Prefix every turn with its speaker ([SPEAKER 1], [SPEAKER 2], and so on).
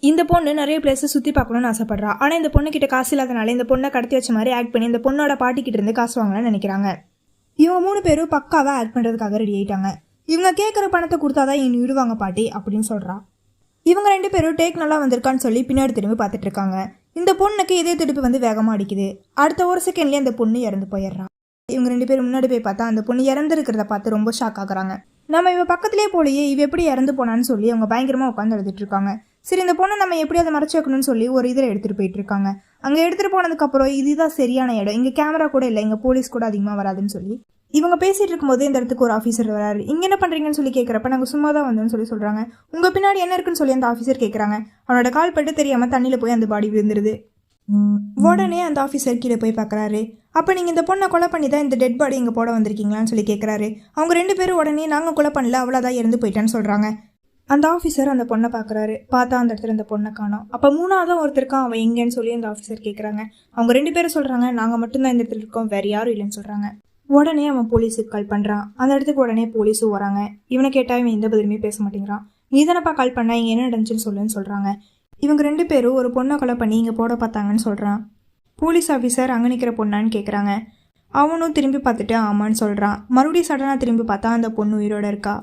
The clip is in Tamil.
[SPEAKER 1] இந்த பொண்ணு நிறைய பிளேஸை சுற்றி பார்க்கணும்னு ஆசைப்படுறா. ஆனால் இந்த பொண்ணுக்கிட்ட காசு இல்லாதனால இந்த பொண்ணை கடத்தி வச்ச மாதிரி ஆக்ட் பண்ணி இந்த பொண்ணோட பாட்டிக்கிட்ட இருந்து காசு வாங்கலாம்னு நினைக்கிறாங்க. இவங்க 3 பேரும் பக்காவாக ஆக்ட் பண்ணுறதுக்காக ரெடி ஆகிட்டாங்க. இவங்க கேட்குற பணத்தை கொடுத்தாதான் இனி விடுவாங்க பாட்டி அப்படின்னு சொல்கிறா. இவங்க 2 பேரும் டேக் நல்லா வந்திருக்கான்னு சொல்லி பின்னாடி திரும்பி பார்த்துட்டு இருக்காங்க. இந்த பொண்ணுக்கு இதே துடிப்பு வந்து வேகமாக அடிக்குது. அடுத்த ஒரு செகண்ட்லேயே அந்த பொண்ணு இறந்து போயிடுறா. இவங்க 2 பேரும் முன்னாடி போய் பார்த்தா அந்த பொண்ணு இறந்துருக்கிறத பார்த்து ரொம்ப ஷாக் ஆகுறாங்க. நம்ம இவ பக்கத்துலேயே போலையே, இவ எப்படி இறந்து போனான்னு சொல்லி அவங்க பயங்கரமாக உட்காந்து எழுதிட்டு இருக்காங்க. சரி, இந்த பொண்ணை நம்ம எப்படி அதை மறைச்சு வைக்கணும்னு சொல்லி ஒரு இதில் எடுத்துகிட்டு போயிட்டு இருக்காங்க. அங்கே எடுத்துகிட்டு போனதுக்கப்புறம் இதுதான் சரியான இடம், இங்கே கேமரா கூட இல்லை, இங்கே போலீஸ் கூட அதிகமாக வராதுன்னு சொல்லி இவங்க பேசிகிட்டு இருக்கும்போது இந்த இடத்துக்கு ஒரு ஆஃபீஸர் வராரு. இங்கே என்ன பண்ணுறீங்கன்னு சொல்லி கேட்குறப்ப நாங்கள் சும்மா தான் வந்தோம்னு சொல்லி சொல்கிறாங்க. உங்கள் பின்னாடி என்ன இருக்குன்னு சொல்லி அந்த ஆஃபீஸர் கேட்குறாங்க. அவனோட கால் பட்டு தெரியாமல் தண்ணியில் போய் அந்த பாடி விழுந்துருது. உடனே அந்த ஆஃபீஸர் கீழே போய் பார்க்குறாரு. அப்போ நீங்கள் இந்த பொண்ணை கொலை பண்ணி தான் இந்த டெட் பாடி இங்கே போட வந்திருக்கீங்களான்னு சொல்லி கேட்குறாரு. அவங்க 2 பேரும் உடனே நாங்கள் கொலை பண்ணல, அவ்வளோதான் இறந்து போயிட்டான்னு சொல்கிறாங்க. அந்த ஆஃபீஸர் அந்த பொண்ணை பார்க்குறாரு. பார்த்தா அந்த இடத்துல இந்த பொண்ணை காணோம். அப்போ 3ஆவதாக ஒருத்தருக்கான், அவன் எங்கேன்னு சொல்லி அந்த ஆஃபீஸர் கேட்குறாங்க. அவங்க 2 பேரும் சொல்கிறாங்க, நாங்கள் மட்டும்தான் இந்த இடத்துல இருக்கோம், வேறு யாரும் இல்லைன்னு சொல்கிறாங்க. உடனே அவன் போலீஸுக்கு கால் பண்ணுறான். அந்த இடத்துக்கு உடனே போலீஸும் வராங்க. இவனை கேட்டால் இவன் எந்த பதிலுமே பேச மாட்டேங்கிறான். நீ தானப்பா கால் பண்ண, இங்கே என்ன நடந்துச்சுன்னு சொல்லுன்னு சொல்கிறாங்க. இவங்க 2 பேரும் ஒரு பொண்ணை கொலை பண்ணி இங்கே போட பார்த்தாங்கன்னு சொல்கிறான். போலீஸ் ஆஃபீஸர் அங்கே நிற்கிற பொண்ணான்னு கேட்குறாங்க. அவனும் திரும்பி பார்த்துட்டு ஆமான்னு சொல்கிறான். மறுபடியும் சடனாக திரும்பி பார்த்தா அந்த பொண்ணு உயிரோடு இருக்கா.